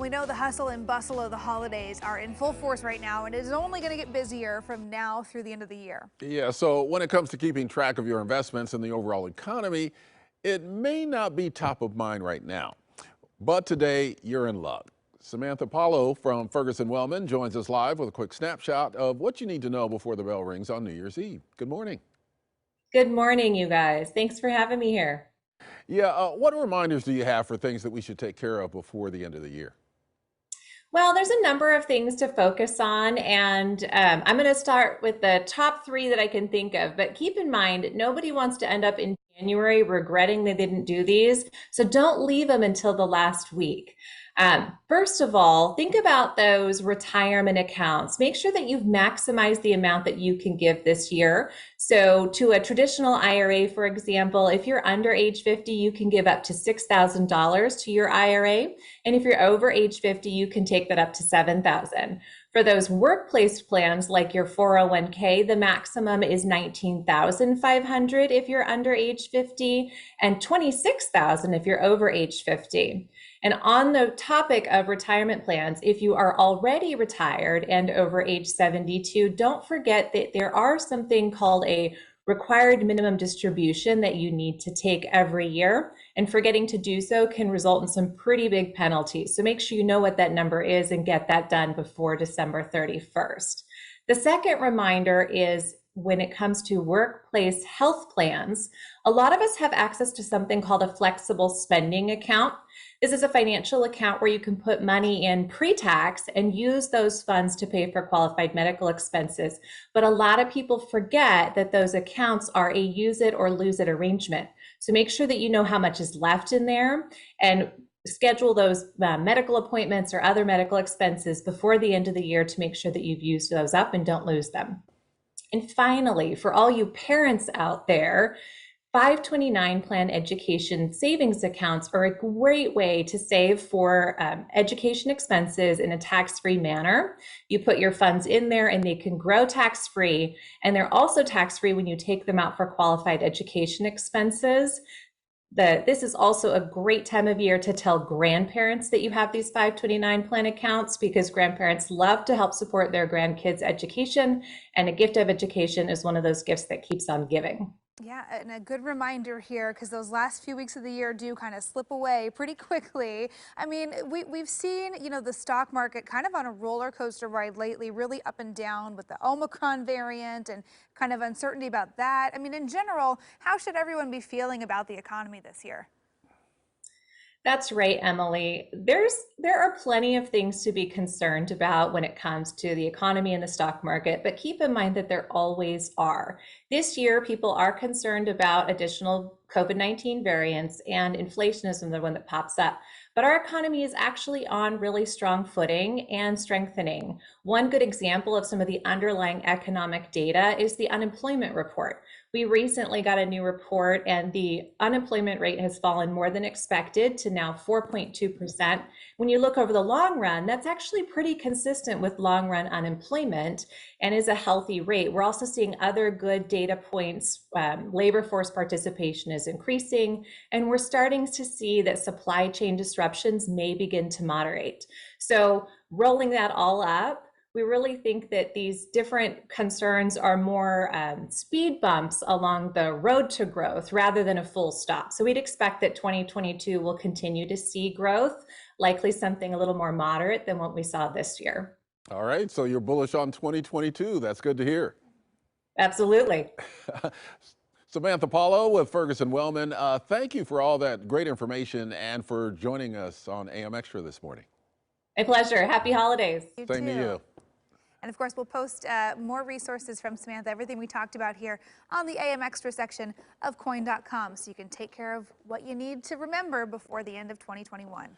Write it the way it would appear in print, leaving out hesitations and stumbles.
we know the hustle and bustle of the holidays are in full force right now, and it is only going to get busier from now through the end of the year. Yeah, so when it comes to keeping track of your investments in the overall economy, it may not be top of mind right now. But today, you're in luck. Samantha Paulo from Ferguson Wellman joins us live with a quick snapshot of what you need to know before the bell rings on New Year's Eve. Good morning. Good morning, you guys. Thanks for having me here. Yeah, what reminders do you have for things that we should take care of before the end of the year? Well, there's a number of things to focus on, and I'm going to start with the top three that I can think of. But keep in mind, nobody wants to end up in January regretting they didn't do these. So don't leave them until the last week. First of all, think about those retirement accounts. Make sure that you've maximized the amount that you can give this year. So to a traditional IRA, for example, if you're under age 50, you can give up to $6,000 to your IRA. And if you're over age 50, you can take that up to $7,000. For those workplace plans like your 401k, the maximum is $19,500 if you're under age 50 and $26,000 if you're over age 50. And on the topic of retirement plans, if you are already retired and over age 72, don't forget that there are something called a required minimum distribution that you need to take every year. And forgetting to do so can result in some pretty big penalties. So make sure you know what that number is and get that done before December 31st. The second reminder is when it comes to workplace health plans, a lot of us have access to something called a flexible spending account. This is a financial account where you can put money in pre-tax and use those funds to pay for qualified medical expenses. But a lot of people forget that those accounts are a use it or lose it arrangement. So make sure that you know how much is left in there and schedule those medical appointments or other medical expenses before the end of the year to make sure that you've used those up and don't lose them. And finally, for all you parents out there, 529 plan education savings accounts are a great way to save for education expenses in a tax-free manner. You put your funds in there and they can grow tax-free, and they're also tax-free when you take them out for qualified education expenses. This is also a great time of year to tell grandparents that you have these 529 plan accounts, because grandparents love to help support their grandkids' education, and a gift of education is one of those gifts that keeps on giving. Yeah, and a good reminder here, because those last few weeks of the year do kind of slip away pretty quickly. I mean, we've seen, the stock market kind of on a roller coaster ride lately, really up and down with the Omicron variant and kind of uncertainty about that. I mean, in general, how should everyone be feeling about the economy this year? That's right, Emily. There are plenty of things to be concerned about when it comes to the economy and the stock market, but keep in mind that there always are. This year, people are concerned about additional COVID-19 variants, and inflation is the one that pops up. But our economy is actually on really strong footing and strengthening. One good example of some of the underlying economic data is the unemployment report. We recently got a new report, and the unemployment rate has fallen more than expected to now 4.2%. When you look over the long run, that's actually pretty consistent with long run unemployment and is a healthy rate. We're also seeing other good data points. Labor force participation is increasing, and we're starting to see that supply chain disruptions may begin to moderate. So rolling that all up, we really think that these different concerns are more speed bumps along the road to growth rather than a full stop. So we'd expect that 2022 will continue to see growth, likely something a little more moderate than what we saw this year. All right, so you're bullish on 2022. That's good to hear. Absolutely. Samantha Paulo with Ferguson Wellman, thank you for all that great information and for joining us on AM Extra this morning. My pleasure. Happy holidays. You Same to too. you. And of course, we'll post more resources from Samantha, everything we talked about here on the AM Extra section of KOIN.com, so you can take care of what you need to remember before the end of 2021.